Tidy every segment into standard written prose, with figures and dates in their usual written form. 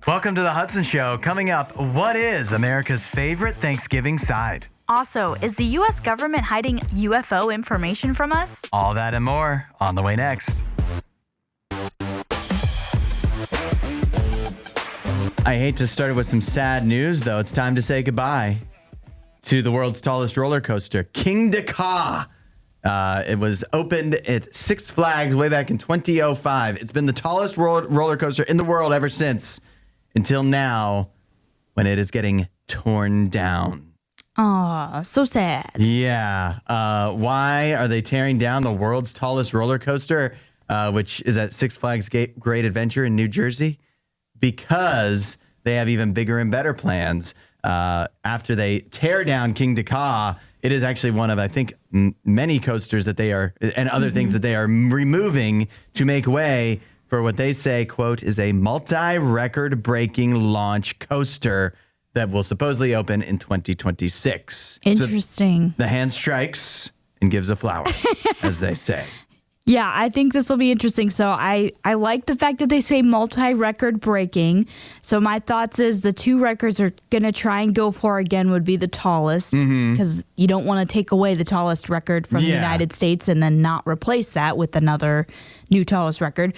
Welcome to the Hudson Show. Coming up, what is America's favorite Thanksgiving side? Also, is the U.S. government hiding UFO information from us? All that and more on the way next. I hate to start it with some sad news, though. It's time to say goodbye to the world's tallest roller coaster, Kingda Ka. It was opened at Six Flags way back in 2005. It's been the tallest roller coaster in the world ever since, until now, when it is getting torn down. Aw, so sad. Yeah. Why are they tearing down the world's tallest roller coaster, which is at Six Flags Great Adventure in New Jersey? Because they have even bigger and better plans. After they tear down Kingda Ka, it is actually one of, I think, many coasters that they are, and other things that they are removing to make way for what they say, quote, is a multi-record breaking launch coaster that will supposedly open in 2026. Interesting. So the hand strikes and gives a flower, as they say. Yeah, I think this will be interesting. So I like the fact that they say multi-record breaking. So my thoughts is the two records are going to try and go for again would be the tallest, because you don't want to take away the tallest record from the United States and then not replace that with another new tallest record.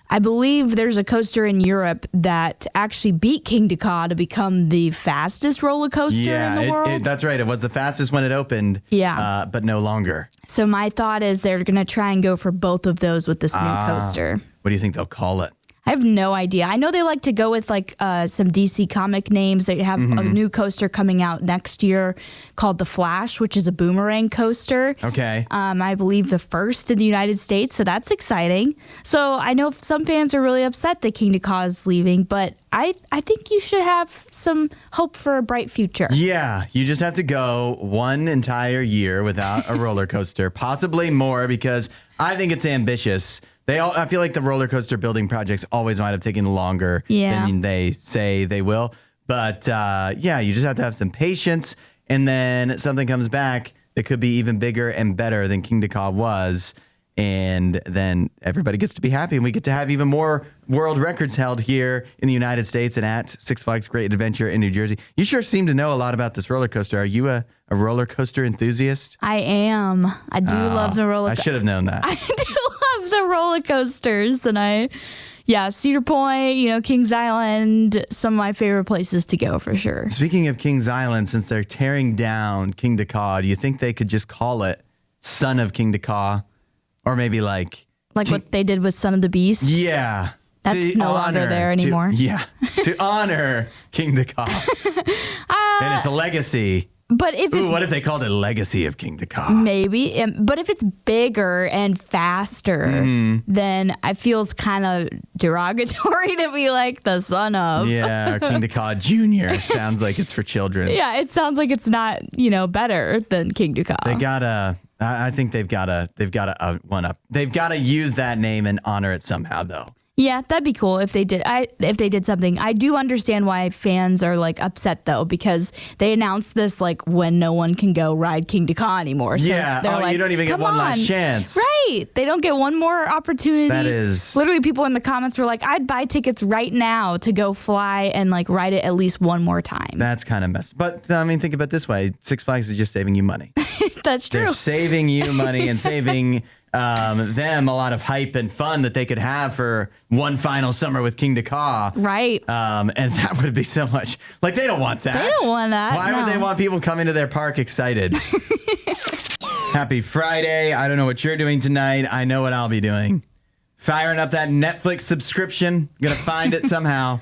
I believe there's a coaster in Europe that actually beat Kingda Ka to become the fastest roller coaster in the world. That's right. It was the fastest when it opened, but no longer. So my thought is they're going to try and go for both of those with this new coaster. What do you think they'll call it? I have no idea. I know they like to go with like some DC comic names. They have a new coaster coming out next year called The Flash, which is a boomerang coaster. Okay. I believe the first in the United States, so that's exciting. So I know some fans are really upset that Kingda Ka is leaving, but I think you should have some hope for a bright future. Yeah, you just have to go one entire year without a roller coaster, possibly more, because I think it's ambitious. I feel like the roller coaster building projects always wind up taking longer than they say they will. But you just have to have some patience, and then something comes back that could be even bigger and better than Kingda Ka was, and then everybody gets to be happy, and we get to have even more world records held here in the United States and at Six Flags Great Adventure in New Jersey. You sure seem to know a lot about this roller coaster. Are you a roller coaster enthusiast? I am. I do love the roller coaster. I should have known that. I do love the roller coasters, and Cedar Point, Kings Island, some of my favorite places to go for sure. Speaking of Kings Island, since they're tearing down Kingda Ka, do you think they could just call it Son of Kingda Ka? Or maybe like what they did with Son of the Beast? Yeah. That's no longer there anymore. To honor Kingda Ka. And it's a legacy. But what if they called it Legacy of Kingda Ka? Maybe. But if it's bigger and faster, then it feels kind of derogatory to be like the son of. Yeah, or Kingda Ka Jr. Sounds like it's for children. Yeah, it sounds like it's not, better than Kingda Ka. I think they've got to one up. They've got to use that name and honor it somehow, though. Yeah, that'd be cool if they did. If they did something. I do understand why fans are like upset though, because they announced this like when no one can go ride Kingda Ka anymore. So they're like, you don't even get one last chance. Right? They don't get one more opportunity. That is literally people in the comments were like, I'd buy tickets right now to go fly and like ride it at least one more time. That's kind of messed. But I mean, think about it this way: Six Flags is just saving you money. That's true. They're saving you money and saving them a lot of hype and fun that they could have for one final summer with Kingda Ka. Right. And that would be so much. Like, they don't want that. They don't want that. Why would they want people coming to their park excited? Happy Friday. I don't know what you're doing tonight. I know what I'll be doing. Firing up that Netflix subscription. Gonna find it somehow.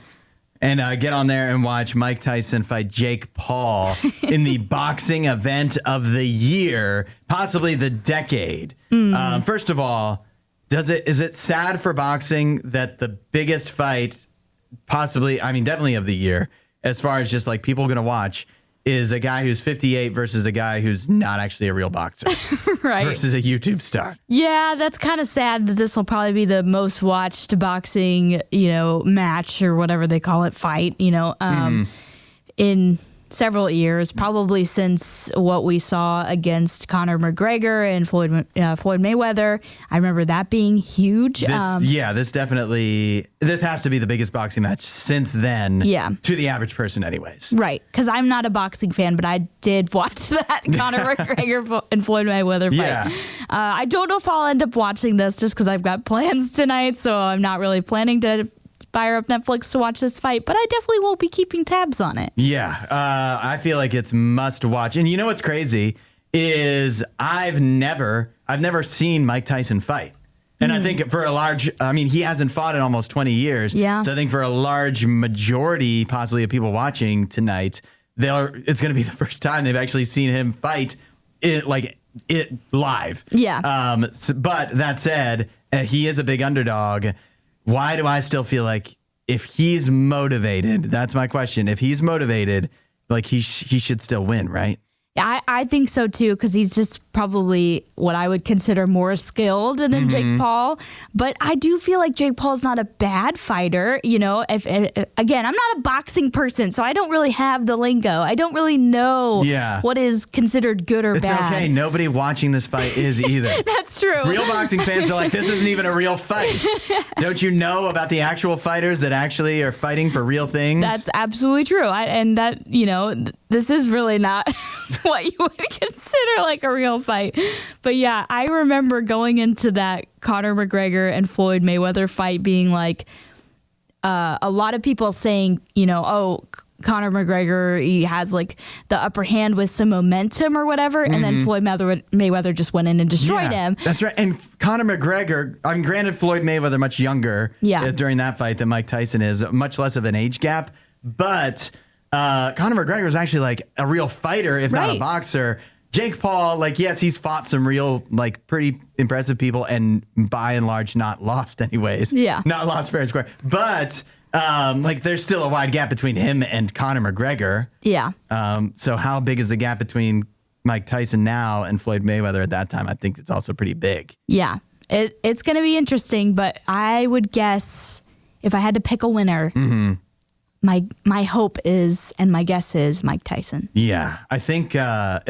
And get on there and watch Mike Tyson fight Jake Paul in the boxing event of the year, possibly the decade. First of all, is it sad for boxing that the biggest fight, definitely of the year, as far as just like people going to watch, is a guy who's 58 versus a guy who's not actually a real boxer. Right. Versus a YouTube star. Yeah, that's kind of sad that this will probably be the most watched boxing, match or whatever they call it, fight, in several years, probably since what we saw against Conor McGregor and Floyd Mayweather. I remember that being huge. This has to be the biggest boxing match since then. Yeah. To the average person anyways. Right, because I'm not a boxing fan, but I did watch that Conor McGregor and Floyd Mayweather fight. Yeah. I don't know if I'll end up watching this just because I've got plans tonight, so I'm not really planning to fire up Netflix to watch this fight, but I definitely will be keeping tabs on it. Yeah, I feel like it's must watch. And you know what's crazy is I've never seen Mike Tyson fight. And I think he hasn't fought in almost 20 years. Yeah. So I think for a large majority, possibly of people watching tonight, it's going to be the first time they've actually seen him fight it live. Yeah. But that said, he is a big underdog. Why do I still feel like if he's motivated, that's my question. If he's motivated, like he should still win, right? Yeah, I think so too, because he's just probably what I would consider more skilled than Jake Paul. But I do feel like Jake Paul's not a bad fighter. You know, again, I'm not a boxing person, so I don't really have the lingo. I don't really know what is considered good or bad. It's okay. Nobody watching this fight is either. That's true. Real boxing fans are like, this isn't even a real fight. Don't you know about the actual fighters that actually are fighting for real things? That's absolutely true. This is really not what you would consider like a real fight. But yeah, I remember going into that Conor McGregor and Floyd Mayweather fight being like a lot of people saying, Conor McGregor, he has like the upper hand with some momentum or whatever. And then Floyd Mayweather just went in and destroyed him. That's right. And Conor McGregor, granted Floyd Mayweather much younger during that fight than Mike Tyson is, much less of an age gap. But Conor McGregor is actually like a real fighter, if not a boxer. Jake Paul, yes, he's fought some real, pretty impressive people and by and large not lost anyways. Yeah. Not lost fair and square. But, there's still a wide gap between him and Conor McGregor. Yeah. So how big is the gap between Mike Tyson now and Floyd Mayweather at that time? I think it's also pretty big. Yeah. It's going to be interesting, but I would guess if I had to pick a winner, my hope is, and my guess is, Mike Tyson. Yeah, I think this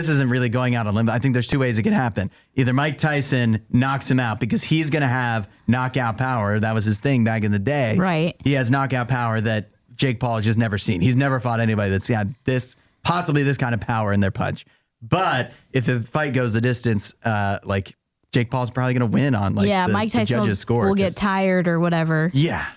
isn't really going out on a limb. I think there's two ways it could happen. Either Mike Tyson knocks him out because he's going to have knockout power. That was his thing back in the day. Right. He has knockout power that Jake Paul has just never seen. He's never fought anybody that's had possibly this kind of power in their punch. But if the fight goes the distance, Jake Paul's probably going to win on Mike Tyson the judges' score. Will get tired or whatever. Yeah.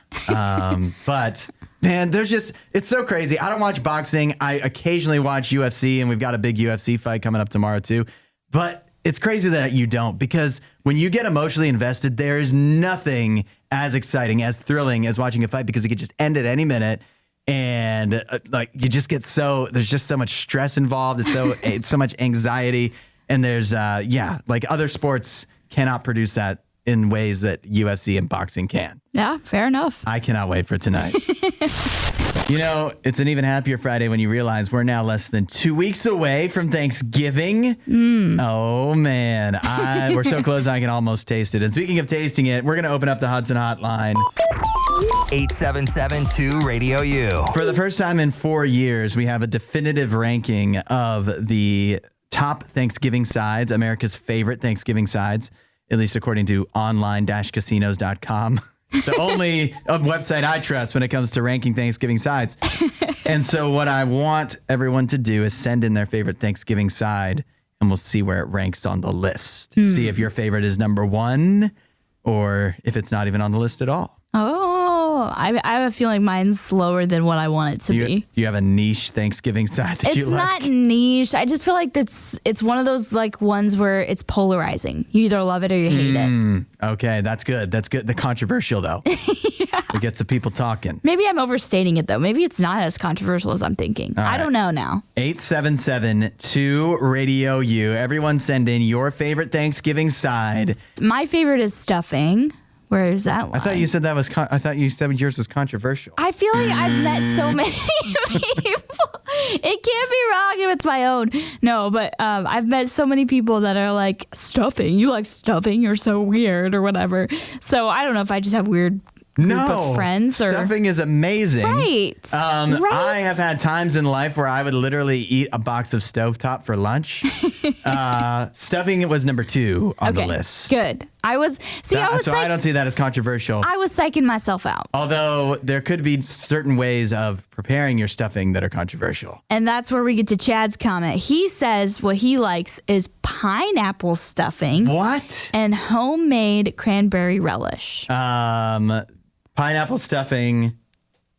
But man, it's so crazy. I don't watch boxing. I occasionally watch UFC, and we've got a big UFC fight coming up tomorrow too. But it's crazy that you don't, because when you get emotionally invested, there is nothing as exciting, as thrilling as watching a fight, because it could just end at any minute. And you just get there's just so much stress involved. It's so much anxiety. And there's, other sports cannot produce that in ways that UFC and boxing can. Yeah, fair enough. I cannot wait for tonight. It's an even happier Friday when you realize we're now less than 2 weeks away from Thanksgiving. Oh, man. We're so close I can almost taste it. And speaking of tasting it, we're going to open up the Hudson Hotline. 877-2-RADIO-U. For the first time in 4 years, we have a definitive ranking of the top Thanksgiving sides, America's favorite Thanksgiving sides, at least according to online-casinos.com. The only website I trust when it comes to ranking Thanksgiving sides. And so what I want everyone to do is send in their favorite Thanksgiving side, and we'll see where it ranks on the list. See if your favorite is number one or if it's not even on the list at all. I have a feeling mine's lower than what I want it to be. Do you have a niche Thanksgiving side that you like? It's not niche. I just feel like it's one of those ones where it's polarizing. You either love it or you hate it. Okay, that's good. That's good. The controversial, though. It gets the people talking. Maybe I'm overstating it, though. Maybe it's not as controversial as I'm thinking. I don't know now. 877-2-RADIO-U. Everyone send in your favorite Thanksgiving side. My favorite is stuffing. Where is that line? I thought you said I thought you said yours was controversial. I feel like I've met so many people. It can't be wrong if it's my own. No, but I've met so many people that are like, stuffing? You like stuffing? You're so weird or whatever. So I don't know if I just have weird group of friends. Stuffing is amazing. Right. Right. I have had times in life where I would literally eat a box of stovetop for lunch. Stuffing was number 2 on the list. Good. I don't see that as controversial. I was psyching myself out. Although there could be certain ways of preparing your stuffing that are controversial. And that's where we get to Chad's comment. He says what he likes is pineapple stuffing. What? And homemade cranberry relish. Pineapple stuffing,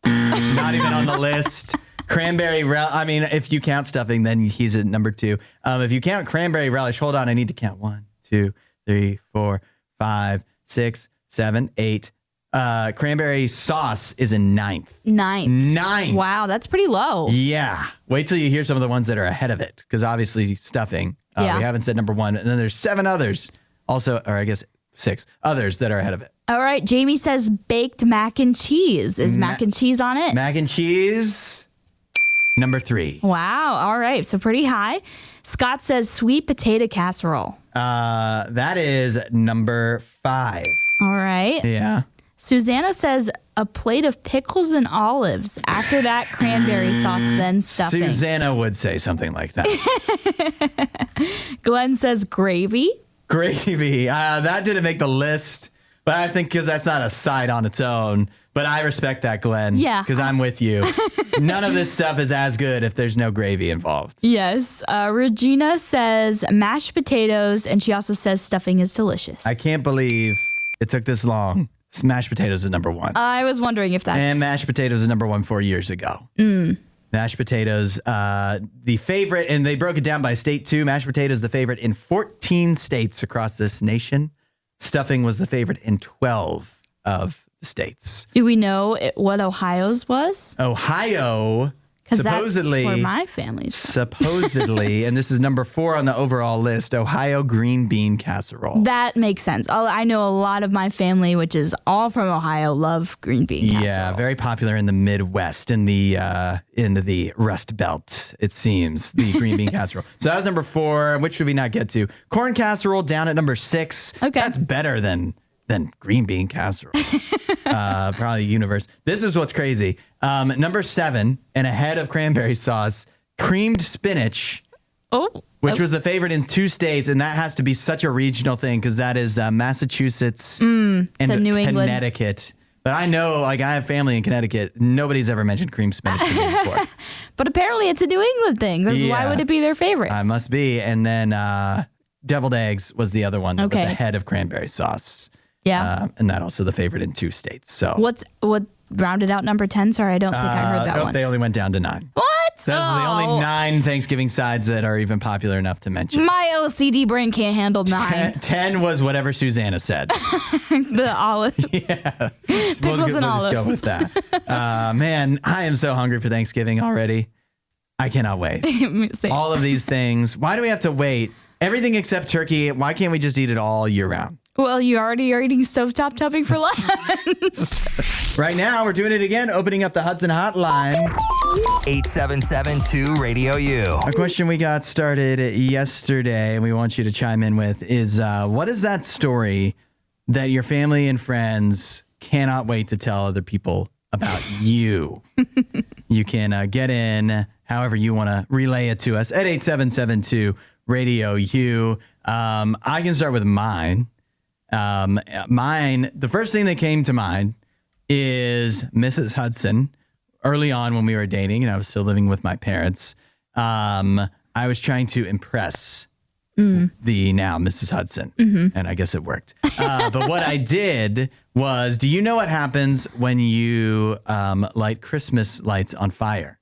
not even on the list. Cranberry relish. I mean, if you count stuffing, then he's at number 2. If you count cranberry relish, hold on, I need to count 1, 2, 3, 4, 5, 6, 7, 8. Cranberry sauce is in 9th. 9th. Wow, that's pretty low. Yeah. Wait till you hear some of the ones that are ahead of it, because obviously stuffing. We haven't said number 1, and then there's 7 others. Also, or I guess 6 others that are ahead of it. All right. Jamie says baked mac and cheese. Is mac and cheese on it? Mac and cheese, number 3. Wow. All right. So pretty high. Scott says sweet potato casserole. That is number 5. All right. Yeah. Susanna says a plate of pickles and olives. After that, cranberry sauce, then stuffing. Susanna would say something like that. Glenn says gravy. Gravy. That didn't make the list, but I think because that's not a side on its own. But I respect that, Glenn. Yeah. Because I'm with you. None of this stuff is as good if there's no gravy involved. Yes. Regina says mashed potatoes, and she also says stuffing is delicious. I can't believe it took this long. Mashed potatoes is number 1. I was wondering if that's... And mashed potatoes is number 1 4 years ago. Mashed potatoes, the favorite, and they broke it down by state too. Mashed potatoes, the favorite in 14 states across this nation. Stuffing was the favorite in 12 of the states. Do we know what Ohio's was? Ohio, because that's where my family's from. Supposedly, and this is number 4 on the overall list, Ohio green bean casserole. That makes sense. I know a lot of my family, which is all from Ohio, love green bean casserole. Yeah, very popular in the Midwest, in the Rust Belt, it seems, the green bean casserole. So that was number 4. Which should we not get to? Corn casserole down at number 6. Okay. That's better than green bean casserole. Probably universe. This is what's crazy. Number 7, and ahead of cranberry sauce, creamed spinach. Which was the favorite in 2 states, and that has to be such a regional thing because that is Massachusetts and New England. Connecticut. But I know, I have family in Connecticut. Nobody's ever mentioned creamed spinach to me before. But apparently it's a New England thing, because why would it be their favorite? I must be. And then deviled eggs was the other one that was ahead of cranberry sauce. Yeah. And that also the favorite in 2 states. So what rounded out number 10? Sorry, I don't think I heard that one. They only went down to 9. What? So those are the only 9 Thanksgiving sides that are even popular enough to mention. My OCD brain can't handle 9. 10 was whatever Susanna said. The olives. Yeah. Pickles and olives. Just go with that. Man, I am so hungry for Thanksgiving already. I cannot wait. All of these things. Why do we have to wait? Everything except turkey. Why can't we just eat it all year round? Well, you already are eating stovetop topping for lunch. Right now, we're doing it again, opening up the Hudson hotline. 877-2-RADIO-U. A question we got started yesterday, and we want you to chime in with, is what is that story that your family and friends cannot wait to tell other people about you? You can get in however you want to relay it to us at 877-2-RADIO-U. I can start with mine. Mine, the first thing that came to mind is Mrs. Hudson. Early on when we were dating and I was still living with my parents, I was trying to impress the now Mrs. Hudson, and I guess it worked. But what I did was, do you know what happens when you light Christmas lights on fire?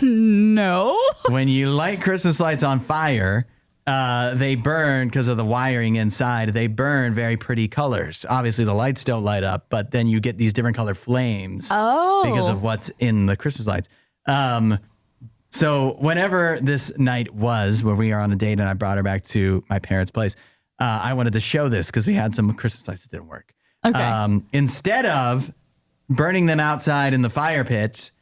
No. When you light Christmas lights on fire, they burn because of the wiring inside. They burn very pretty colors. Obviously, the lights don't light up, but then you get these different color flames because of what's in the Christmas lights. So whenever this night was where we are on a date and I brought her back to my parents' place, I wanted to show this because we had some Christmas lights that didn't work. Okay. Instead of burning them outside in the fire pit,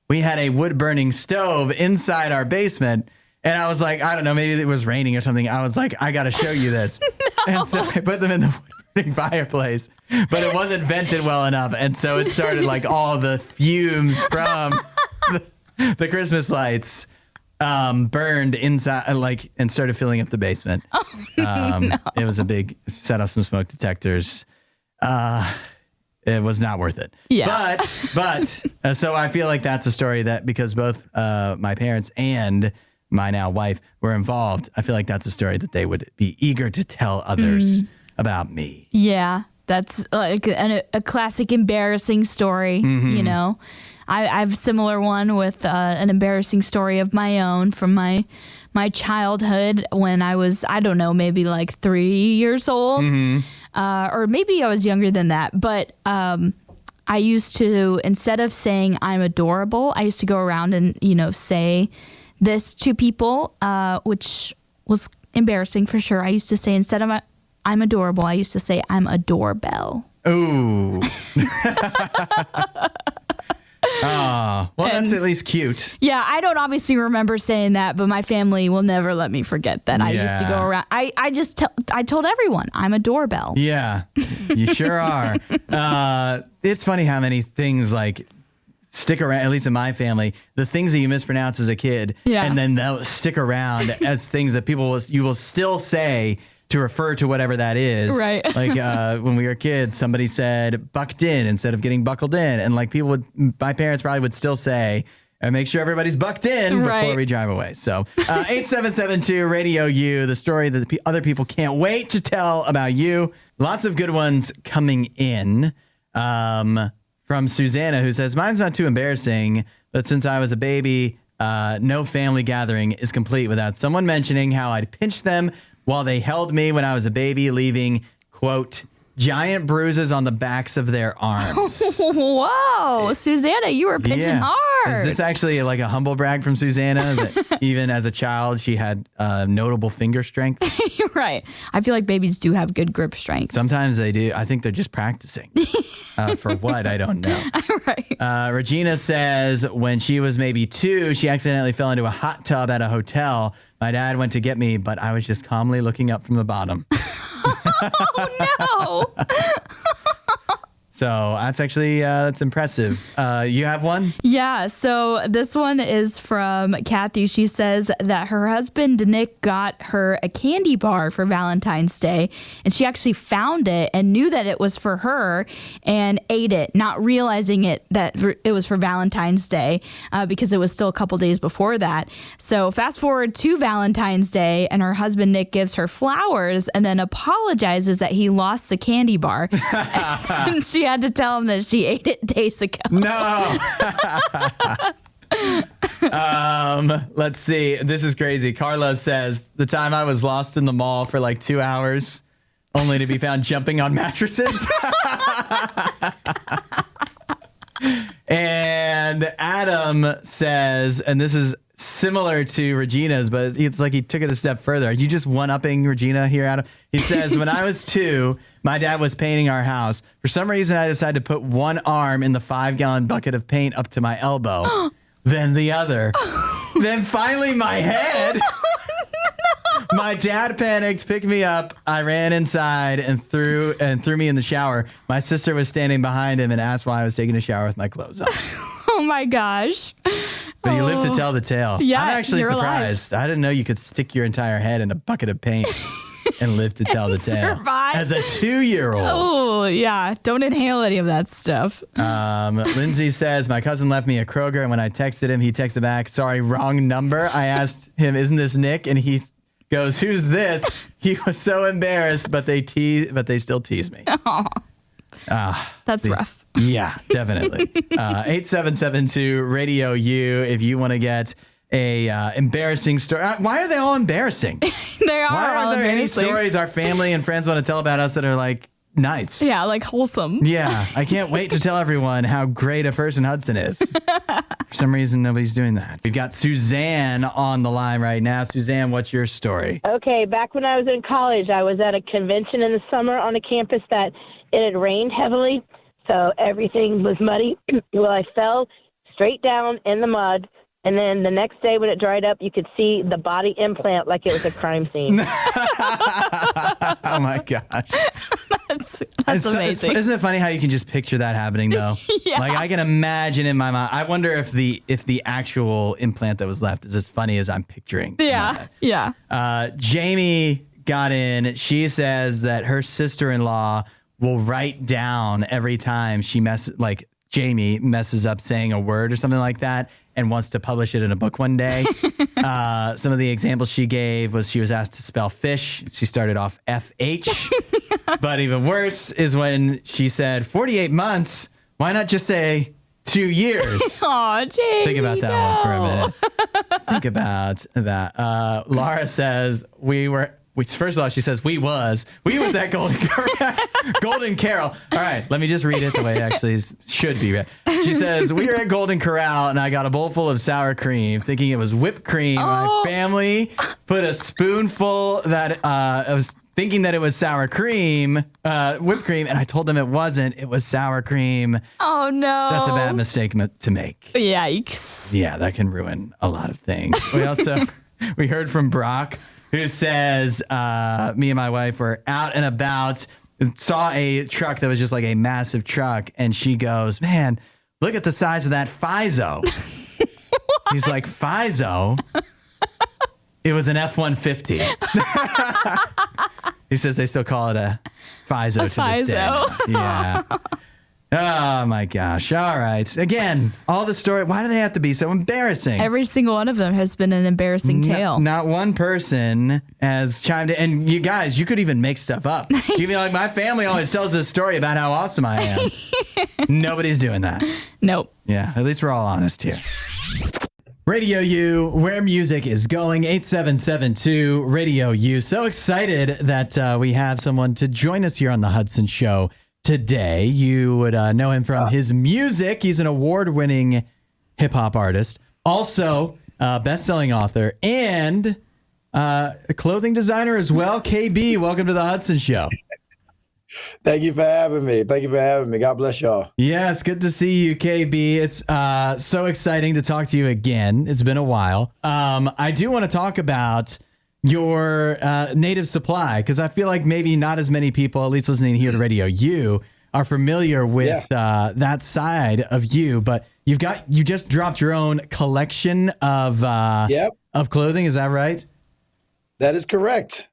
we had a wood-burning stove inside our basement. And I was like, I don't know, maybe it was raining or something. I was like, I got to show you this. No. And so I put them in the burning fireplace, but it wasn't vented well enough. And so it started like all the fumes from the Christmas lights burned inside, like, and started filling up the basement. Oh, no. It was a big, set off some smoke detectors. It was not worth it. Yeah. But so I feel like that's a story that, because both my parents and my now wife were involved, I feel like that's a story that they would be eager to tell others about me. Yeah, that's like a classic embarrassing story, you know. I have a similar one with an embarrassing story of my own from my childhood when I was, I don't know, maybe like 3 years old. Or maybe I was younger than that. But I used to, instead of saying I'm adorable, I used to go around and, you know, say this to people, which was embarrassing for sure. I used to say, instead of I'm adorable, I used to say I'm a doorbell. Ooh. Oh, well, that's at least cute. Yeah, I don't obviously remember saying that, but my family will never let me forget that. I used to go around. I told everyone I'm a doorbell. Yeah, you sure are. It's funny how many things like stick around, at least in my family, the things that you mispronounce as a kid, and then they'll stick around as things that you will still say to refer to whatever that is. Right. Like when we were kids, somebody said bucked in instead of getting buckled in. And like my parents probably would still say, make sure everybody's bucked in before we drive away. So 8772 Radio U, the story that other people can't wait to tell about you. Lots of good ones coming in from Susanna, who says, mine's not too embarrassing, but since I was a baby, no family gathering is complete without someone mentioning how I'd pinch them while they held me when I was a baby, leaving, quote, giant bruises on the backs of their arms. Whoa, Susanna, you were pinching hard. Is this actually like a humble brag from Susanna that even as a child she had notable finger strength? You're right. I feel like babies do have good grip strength. Sometimes they do. I think they're just practicing. For what? I don't know. Right. Regina says when she was maybe 2, she accidentally fell into a hot tub at a hotel. My dad went to get me, but I was just calmly looking up from the bottom. Oh, no. So that's actually, that's impressive. You have one? Yeah. So this one is from Kathy. She says that her husband, Nick, got her a candy bar for Valentine's Day. And she actually found it and knew that it was for her and ate it, not realizing that it was for Valentine's Day because it was still a couple days before that. So fast forward to Valentine's Day and her husband, Nick, gives her flowers and then apologizes that he lost the candy bar. And she had to tell him that she ate it days ago. No. Let's see. This is crazy. Carlos says, the time I was lost in the mall for like 2 hours, only to be found jumping on mattresses. And Adam says, and this is similar to Regina's, but it's like he took it a step further. Are you just one-upping Regina here, Adam? He says, when I was 2, my dad was painting our house. For some reason, I decided to put one arm in the 5-gallon bucket of paint up to my elbow, then the other, then finally my head. My dad panicked, picked me up. I ran inside and threw me in the shower. My sister was standing behind him and asked why I was taking a shower with my clothes on. Oh my gosh. But you live to tell the tale. Yeah, I'm actually you're surprised. I didn't know you could stick your entire head in a bucket of paint and live to tell the tale. Survive. As a 2-year-old. Oh, yeah. Don't inhale any of that stuff. Lindsay says, my cousin left me a Kroger, and when I texted him, he texted back, sorry, wrong number. I asked him, isn't this Nick? And he goes, who's this? He was so embarrassed, but they still tease me. That's rough. Yeah, definitely. 8772 Radio U if you want to get a embarrassing story. Why are they all embarrassing? They are. Why aren't there any stories our family and friends want to tell about us that are like nice? Yeah, like wholesome. Yeah, I can't wait to tell everyone how great a person Hudson is. For some reason, nobody's doing that. We've got Suzanne on the line right now. Suzanne, what's your story? Okay, back when I was in college, I was at a convention in the summer on a campus that it had rained heavily, so everything was muddy. Well, I fell straight down in the mud, And then the next day when it dried up, you could see the body implant like it was a crime scene. Oh my gosh. That's amazing. Isn't it funny how you can just picture that happening though? Yeah. Like I can imagine in my mind. I wonder if the actual implant that was left is as funny as I'm picturing. Yeah. Yeah. Jamie got in. She says that her sister-in-law will write down every time Jamie messes up saying a word or something like that and wants to publish it in a book one day. Some of the examples she gave was she was asked to spell fish. She started off FH. But even worse is when she said 48 months. Why not just say 2 years? Aw, Jamie. Think about that one for a minute. Think about that. Laura says first of all, she says we was at Golden Carol. All right, let me just read it the way it actually should be read. She says, we were at Golden Corral and I got a bowl full of sour cream thinking it was whipped cream. My family put a spoonful that I was thinking that it was sour cream, whipped cream, and I told them it wasn't. It was sour cream. Oh, no. That's a bad mistake to make. Yikes. Yeah, that can ruin a lot of things. We heard from Brock, who says, me and my wife were out and about, saw a truck that was just like a massive truck, and she goes, man, look at the size of that FISO. He's like, FISO? It was an F-150. He says they still call it a FISO to this day. Yeah. Oh, my gosh. All right. Again, all the story. Why do they have to be so embarrassing? Every single one of them has been an embarrassing tale. Not one person has chimed in. And you guys, you could even make stuff up. You'd be like, my family always tells a story about how awesome I am. Nobody's doing that. Nope. Yeah, at least we're all honest here. Radio U, where music is going, 8772 Radio U. So excited that we have someone to join us here on the Hudson Show today. You would know him from his music. He's an award-winning hip-hop artist, also a best-selling author, and a clothing designer as well. KB, welcome to the Hudson Show. Thank you for having me. God bless y'all. Yes, good to see you, KB. It's so exciting to talk to you again. It's been a while. I do want to talk about your native supply, because I feel like maybe not as many people, at least listening here to Radio U, are familiar with that side of you. But you just dropped your own collection of clothing. Is that right? That is correct.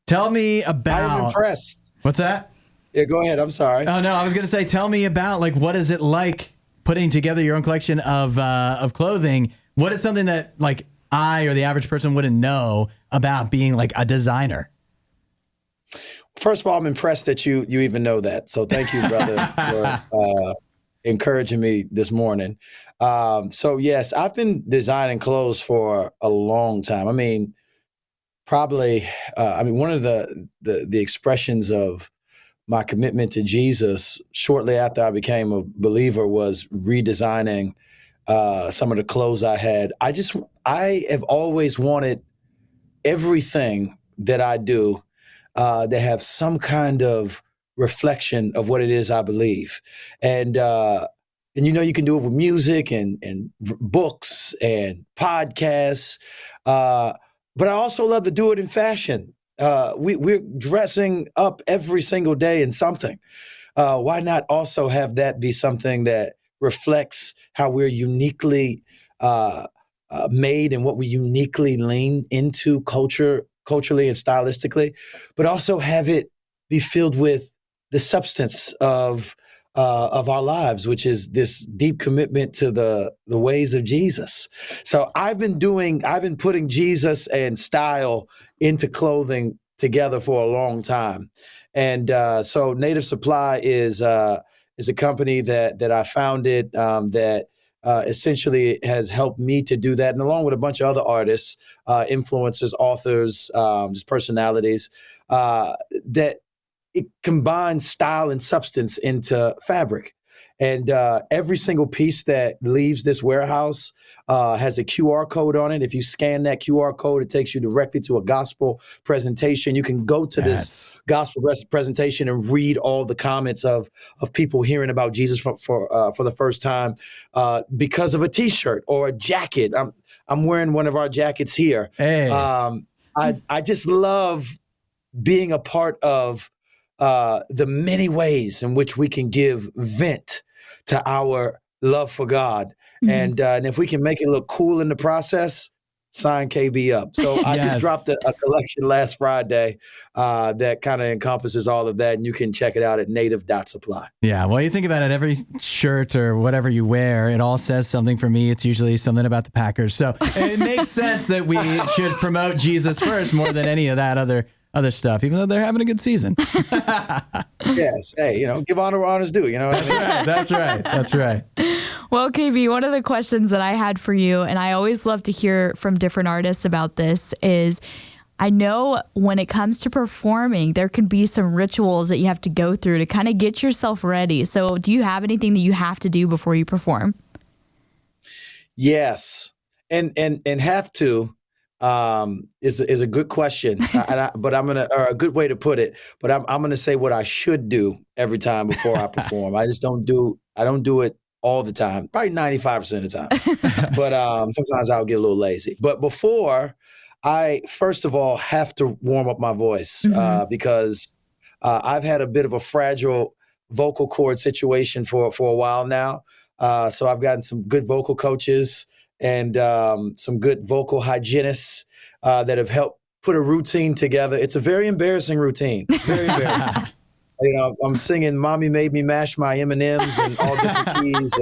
Tell me about. I'm impressed. What's that? Yeah, go ahead. I'm sorry. Oh no, I was gonna say, tell me about what is it like putting together your own collection of clothing? What is something that I or the average person wouldn't know about being a designer? First of all, I'm impressed that you even know that. So thank you, brother, for encouraging me this morning. So yes, I've been designing clothes for a long time. I mean, probably, one of the expressions of my commitment to Jesus shortly after I became a believer was redesigning some of the clothes I had. I have always wanted everything that I do to have some kind of reflection of what it is I believe. And you can do it with music and books and podcasts. But I also love to do it in fashion. We're dressing up every single day in something. Why not also have that be something that reflects how we're uniquely made and what we uniquely lean into culturally and stylistically, but also have it be filled with the substance of our lives, which is this deep commitment to the ways of Jesus. So I've been putting Jesus and style into clothing together for a long time. And so Native Supply is a company that I founded that essentially has helped me to do that. And along with a bunch of other artists, influencers, authors, just personalities, that it combines style and substance into fabric. And every single piece that leaves this warehouse has a QR code on it. If you scan that QR code, it takes you directly to a gospel presentation. You can go to this gospel presentation and read all the comments of people hearing about Jesus for the first time because of a T-shirt or a jacket. I'm wearing one of our jackets here. Hey. I just love being a part of the many ways in which we can give vent to our love for God. And if we can make it look cool in the process, sign KB up. So I just dropped a collection last Friday that kind of encompasses all of that. And you can check it out at native.supply. Yeah. Well, you think about it, every shirt or whatever you wear, it all says something. For me, it's usually something about the Packers. So it makes sense that we should promote Jesus first more than any of that other stuff, even though they're having a good season. Yes. Hey, give honor where honor's due. You know what I mean? That's right. Well, KB, one of the questions that I had for you, and I always love to hear from different artists about this, is I know when it comes to performing, there can be some rituals that you have to go through to kind of get yourself ready. So do you have anything that you have to do before you perform? Yes. And have to is a good question, but I'm gonna, or a good way to put it. But I'm gonna say what I should do every time before I perform. I don't do it all the time, probably 95% of the time. But sometimes I'll get a little lazy. But before, I first of all have to warm up my voice because I've had a bit of a fragile vocal cord situation for a while now. So I've gotten some good vocal coaches and some good vocal hygienists that have helped put a routine together. It's a very embarrassing routine, very embarrassing. I'm singing "Mommy Made Me Mash My M&Ms" and all different keys,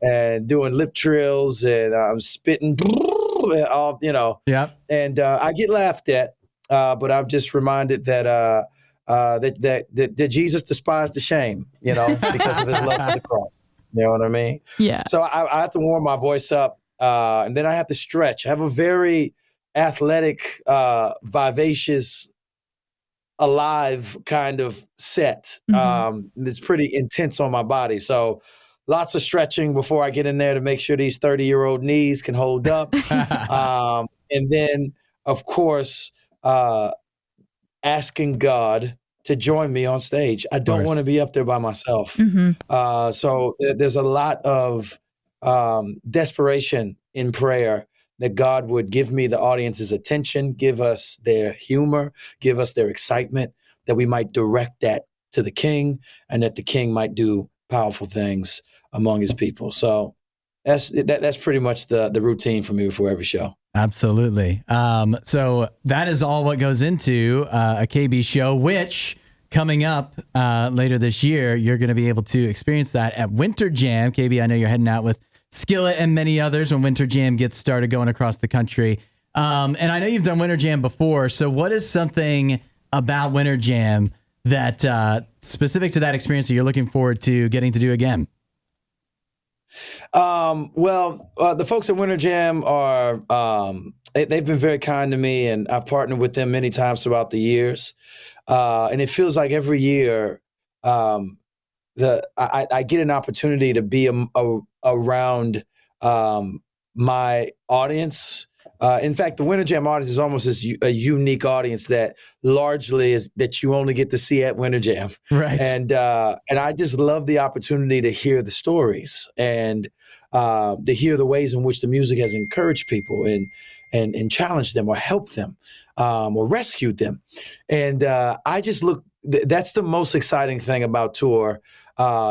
and doing lip trills, and I'm spitting, all Yeah. And I get laughed at, but I'm just reminded that that Jesus despised the shame, because of his love for the cross. You know what I mean? Yeah. So I have to warm my voice up, and then I have to stretch. I have a very athletic, vivacious, alive kind of set. It's pretty intense on my body. So lots of stretching before I get in there to make sure these 30-year-old knees can hold up. And then, of course, asking God to join me on stage. I don't want to be up there by myself. So there's a lot of desperation in prayer that God would give me the audience's attention, give us their humor, give us their excitement, that we might direct that to the King, and that the King might do powerful things among his people. So that's pretty much the routine for me before every show. Absolutely. So that is all what goes into a KB show, which coming up later this year, you're going to be able to experience that at WinterJam. KB, I know you're heading out with Skillet and many others when WinterJam gets started going across the country. And I know you've done WinterJam before. So what is something about WinterJam that specific to that experience that you're looking forward to getting to do again? The folks at WinterJam are, they've been very kind to me, and I've partnered with them many times throughout the years. And it feels like every year, I get an opportunity to be around my audience. In fact, the WinterJam audience is almost a unique audience that largely is that you only get to see at WinterJam. Right. And I just love the opportunity to hear the stories and to hear the ways in which the music has encouraged people and challenged them or helped them or rescued them. And I just that's the most exciting thing about tour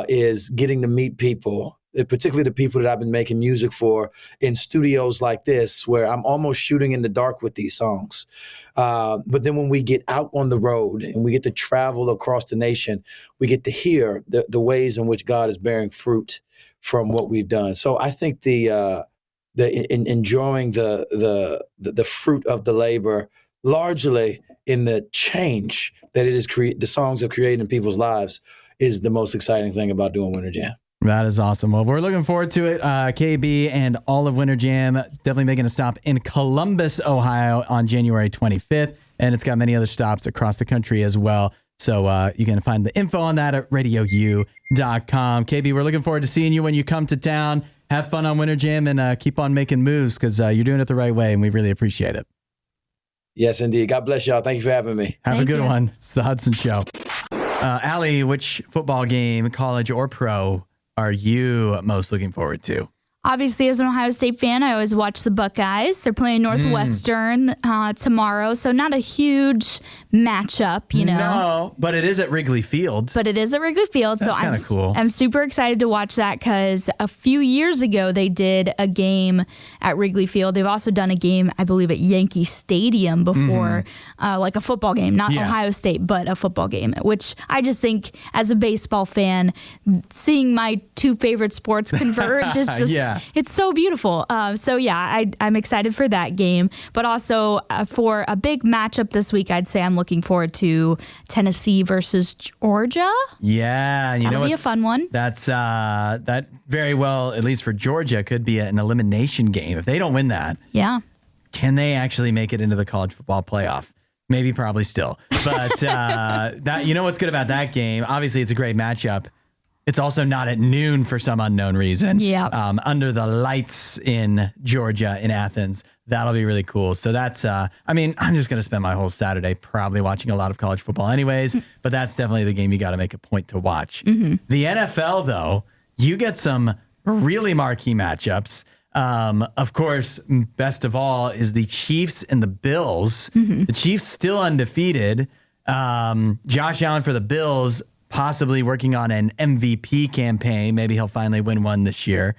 is getting to meet people, particularly the people that I've been making music for in studios like this, where I'm almost shooting in the dark with these songs. But then when we get out on the road and we get to travel across the nation, we get to hear the ways in which God is bearing fruit from what we've done. So I think enjoying the fruit of the labor, largely in the change that it is the songs have created in people's lives, is the most exciting thing about doing WinterJam. That is awesome. Well, we're looking forward to it. KB and all of WinterJam definitely making a stop in Columbus, Ohio on January 25th. And it's got many other stops across the country as well. So you can find the info on that at RadioU.com. KB, we're looking forward to seeing you when you come to town. Have fun on WinterJam and keep on making moves because you're doing it the right way, and we really appreciate it. Yes, indeed. God bless y'all. Thank you for having me. Have a Thank good you. one. It's the Hudson Show. Allie, which football game, college or pro, are you most looking forward to? Obviously, as an Ohio State fan, I always watch the Buckeyes. They're playing Northwestern tomorrow, so not a huge matchup, you know. No, but it is at Wrigley Field. But it is at Wrigley Field, That's so kinda cool. I'm super excited to watch that because a few years ago they did a game at Wrigley Field. They've also done a game, I believe, at Yankee Stadium before, like a football game, not Ohio State, but a football game, which I just think as a baseball fan, seeing my two favorite sports converge is just, it's so beautiful. I'm excited for that game, but also for a big matchup this week, I'd say I'm looking forward to Tennessee versus Georgia. Yeah, you That'll know be a fun one. That's that very well, at least for Georgia, could be an elimination game. If they don't win that, can they actually make it into the college football playoff? Maybe, probably still. But that, you know what's good about that game? Obviously, it's a great matchup. It's also not at noon for some unknown reason. Yeah. Under the lights in Georgia, in Athens. That'll be really cool. So that's, I'm just going to spend my whole Saturday probably watching a lot of college football anyways, but that's definitely the game you got to make a point to watch. The NFL, though, you get some really marquee matchups. Of course, best of all is the Chiefs and the Bills. The Chiefs still undefeated. Josh Allen for the Bills, possibly working on an MVP campaign. Maybe he'll finally win one this year.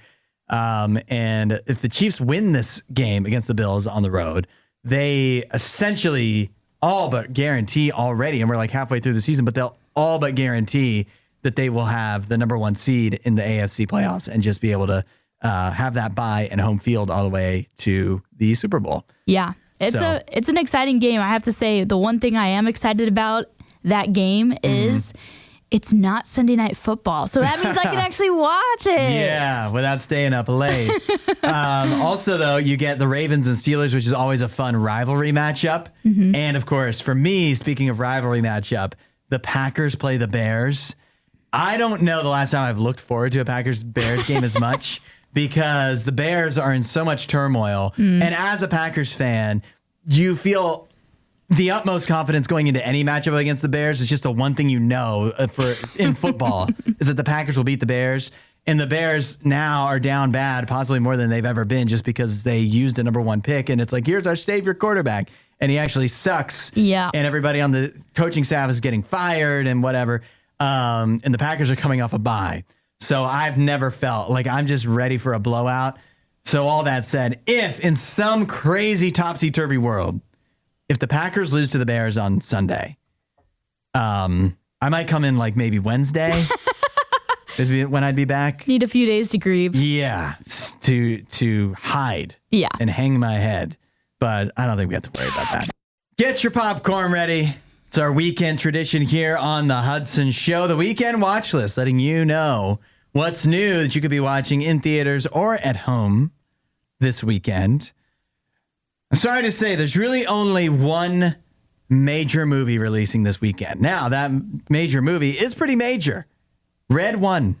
And if the Chiefs win this game against the Bills on the road, they essentially all but guarantee already, and we're like halfway through the season, but they'll all but guarantee that they will have the number one seed in the AFC playoffs and just be able to have that bye and home field all the way to the Super Bowl. Yeah, it's an exciting game. I have to say, the one thing I am excited about that game is it's not Sunday Night Football. So that means I can actually watch it. Yeah, without staying up late. Also, though, you get the Ravens and Steelers, which is always a fun rivalry matchup. And, of course, for me, speaking of rivalry matchup, the Packers play the Bears. I don't know the last time I've looked forward to a Packers-Bears game as much because the Bears are in so much turmoil. And as a Packers fan, you feel the utmost confidence going into any matchup against the Bears. Is just the one thing you know in football is that the Packers will beat the Bears. And the Bears now are down bad, possibly more than they've ever been, just because they used a number one pick. And it's like, here's our savior quarterback. And he actually sucks. Yeah. And everybody on the coaching staff is getting fired and whatever. And the Packers are coming off a bye. So I've never felt like I'm just ready for a blowout. So all that said, if in some crazy topsy-turvy world, if the Packers lose to the Bears on Sunday, I might come in like maybe Wednesday when I'd be back. Need a few days to grieve. Yeah, to hide and hang my head. But I don't think we have to worry about that. Get your popcorn ready. It's our weekend tradition here on the Hudson Show, the weekend watch list, letting you know what's new that you could be watching in theaters or at home this weekend. I'm sorry to say there's really only one major movie releasing this weekend. Now, that major movie is pretty major. Red One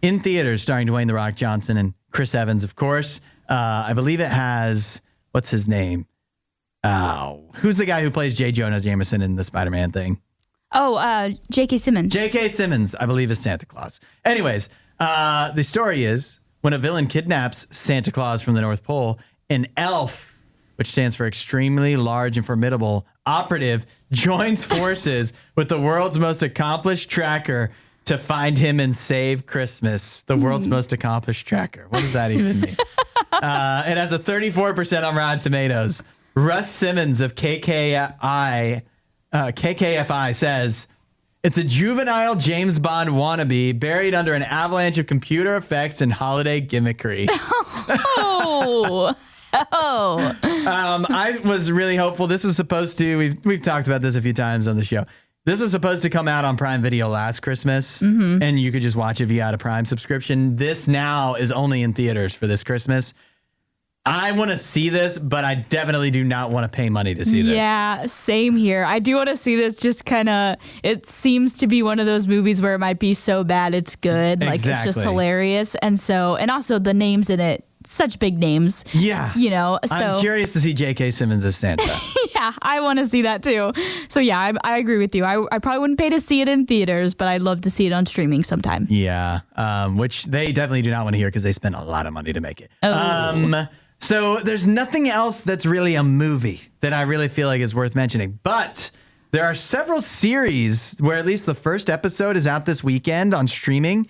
in theaters, starring Dwayne "The Rock" Johnson and Chris Evans, of course. I believe it has, what's his name? Who's the guy who plays J. Jonah Jameson in the Spider-Man thing? J.K. Simmons. J.K. Simmons, I believe, is Santa Claus. Anyways, the story is when a villain kidnaps Santa Claus from the North Pole, an elf, which stands for extremely large and formidable operative, joins forces with the world's most accomplished tracker to find him and save Christmas. The world's most accomplished tracker. What does that even mean? It has a 34% on Rotten Tomatoes. Russ Simmons of KKFI says, it's a juvenile James Bond wannabe buried under an avalanche of computer effects and holiday gimmickry. I was really hopeful. This was supposed to, we've talked about this a few times on the show. This was supposed to come out on Prime Video last Christmas, and you could just watch it via a Prime subscription. This now is only in theaters for this Christmas. I want to see this, but I definitely do not want to pay money to see this. Yeah, same here. I do want to see this. Just kind of, it seems to be one of those movies where it might be so bad it's good. Like, it's just hilarious. And also the names in it, such big names. Yeah. You know, so. I'm curious to see J.K. Simmons as Santa. Yeah, I want to see that too. So yeah, I agree with you. I probably wouldn't pay to see it in theaters, but I'd love to see it on streaming sometime. Yeah, which they definitely do not want to hear because they spent a lot of money to make it. Oh. So there's nothing else that's really a movie that I really feel like is worth mentioning. But there are several series where at least the first episode is out this weekend on streaming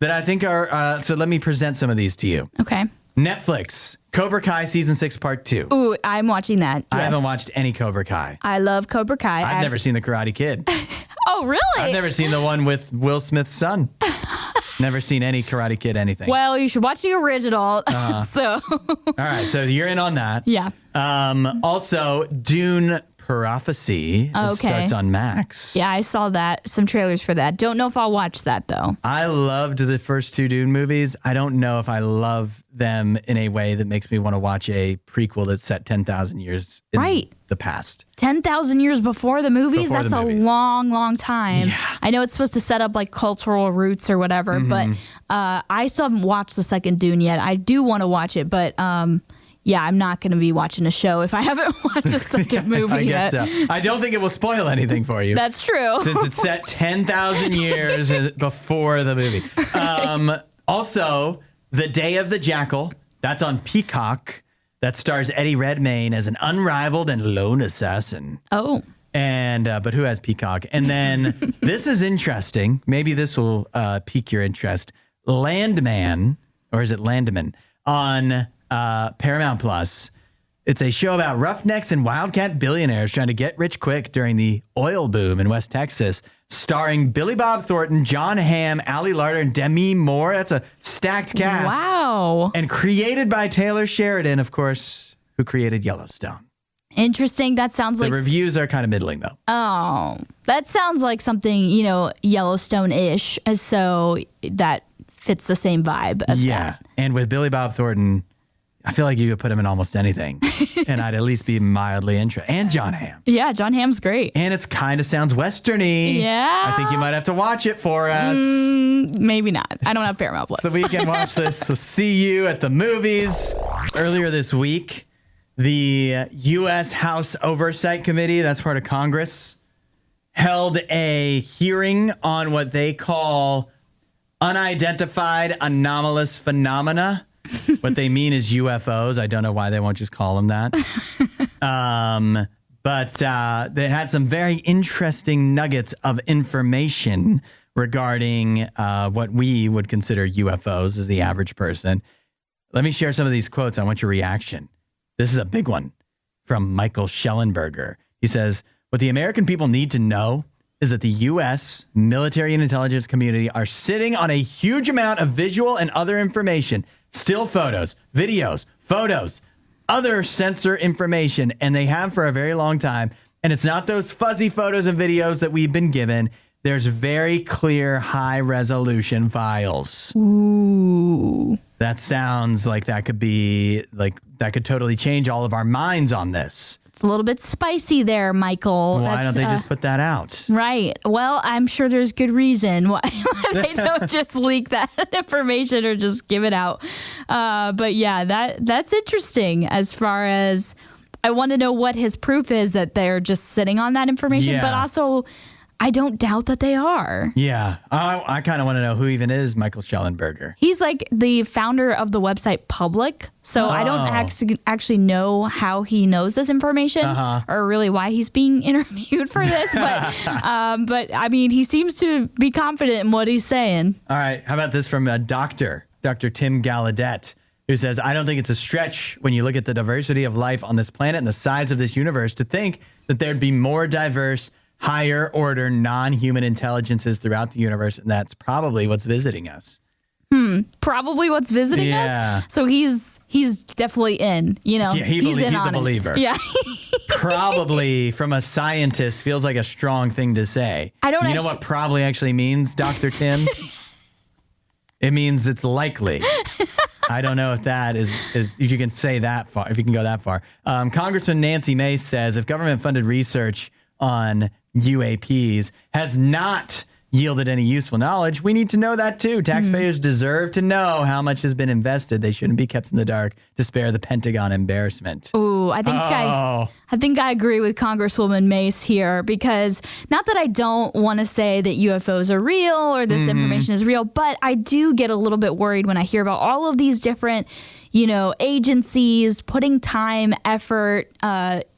that I think are, so let me present some of these to you. Okay. Netflix, Cobra Kai Season 6 Part 2. Ooh, I'm watching that. Yes. I haven't watched any Cobra Kai. I love Cobra Kai. I've never seen The Karate Kid. Oh, really? I've never seen the one with Will Smith's son. Never seen any Karate Kid anything. Well, you should watch the original. So. All right, so you're in on that. Yeah. Also, Dune Prophecy starts on Max. Yeah, I saw that. Some trailers for that. Don't know if I'll watch that, though. I loved the first two Dune movies. I don't know if I love them in a way that makes me want to watch a prequel that's set 10,000 years in the past. 10,000 years before the movies? Before That's the movies. A long, long time. Yeah. I know it's supposed to set up like cultural roots or whatever, but I still haven't watched the second Dune yet. I do want to watch it, but yeah, I'm not going to be watching a show if I haven't watched the second movie I yet. guess so. I don't think it will spoil anything for you. That's true. Since it's set 10,000 years before the movie. Also, The Day of the Jackal. That's on Peacock. That stars Eddie Redmayne as an unrivaled and lone assassin. Oh. And but who has Peacock? And then this is interesting. Maybe this will pique your interest. Landman, or is it Landman, on Paramount Plus. It's a show about roughnecks and wildcat billionaires trying to get rich quick during the oil boom in West Texas, starring Billy Bob Thornton, John Hamm, Ali Larter, and Demi Moore. That's a stacked cast. Wow. And created by Taylor Sheridan, of course, who created Yellowstone. Interesting. That sounds like... The reviews are kind of middling, though. Oh, that sounds like something, Yellowstone-ish. So that fits the same vibe of that. And with Billy Bob Thornton, I feel like you could put him in almost anything, and I'd at least be mildly interested. And John Hamm. Yeah, John Hamm's great. And it's kind of sounds westerny. Yeah. I think you might have to watch it for us. Maybe not. I don't have Paramount Plus. So we can watch this. So see you at the movies. Earlier this week, the U.S. House Oversight Committee, that's part of Congress, held a hearing on what they call unidentified anomalous phenomena. What they mean is UFOs. I don't know why they won't just call them that. But they had some very interesting nuggets of information regarding what we would consider UFOs as the average person. Let me share some of these quotes. I want your reaction. This is a big one from Michael Schellenberger. He says, what the American people need to know is that the U.S. military and intelligence community are sitting on a huge amount of visual and other information, still photos, videos, photos, other sensor information, and they have for a very long time. And it's not those fuzzy photos and videos that we've been given. There's very clear, high-resolution files. Ooh. That sounds like that could be, that could totally change all of our minds on this. It's a little bit spicy there, Michael. Why don't they just put that out? Right. Well, I'm sure there's good reason why they don't just leak that information or just give it out. But yeah, that's interesting as far as I want to know what his proof is that they're just sitting on that information, but also I don't doubt that they are. Yeah. I kind of want to know who even is Michael Schellenberger. He's like the founder of the website Public. So I don't actually know how he knows this information or really why he's being interviewed for this. But I mean, he seems to be confident in what he's saying. All right. How about this from a Dr. Tim Gallaudet, who says, I don't think it's a stretch when you look at the diversity of life on this planet and the size of this universe to think that there'd be more diverse, higher order non-human intelligences throughout the universe, and that's probably what's visiting us. Probably what's visiting us. So he's definitely in. Yeah, he's a believer. Yeah, probably from a scientist feels like a strong thing to say. I don't. You know what probably actually means, Dr. Tim? It means it's likely. I don't know if that is if you can say that far, if you can go that far. Congressman Nancy Mace says if government-funded research on UAPs has not yielded any useful knowledge, we need to know that too. Taxpayers deserve to know how much has been invested. They shouldn't be kept in the dark to spare the Pentagon embarrassment. Ooh, I think I agree with Congresswoman Mace here, because not that I don't want to say that UFOs are real or this information is real, but I do get a little bit worried when I hear about all of these different, agencies putting time, effort,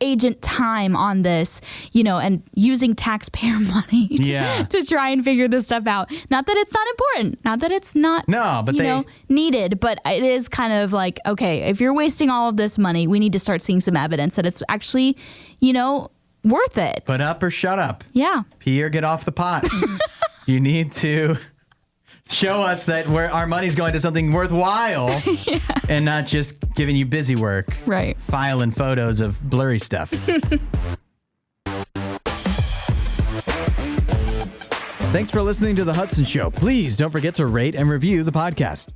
agent time on this, and using taxpayer money to try and figure this stuff out. Not that it's not important, not that it's not needed, but it is kind of like, okay, if you're wasting all of this money, we need to start seeing some evidence that it's actually, worth it. Put up or shut up. Yeah. Pee or get off the pot. You need to show us that our money's going to something worthwhile and not just giving you busy work. Right. Filing photos of blurry stuff. Thanks for listening to The Hudson Show. Please don't forget to rate and review the podcast.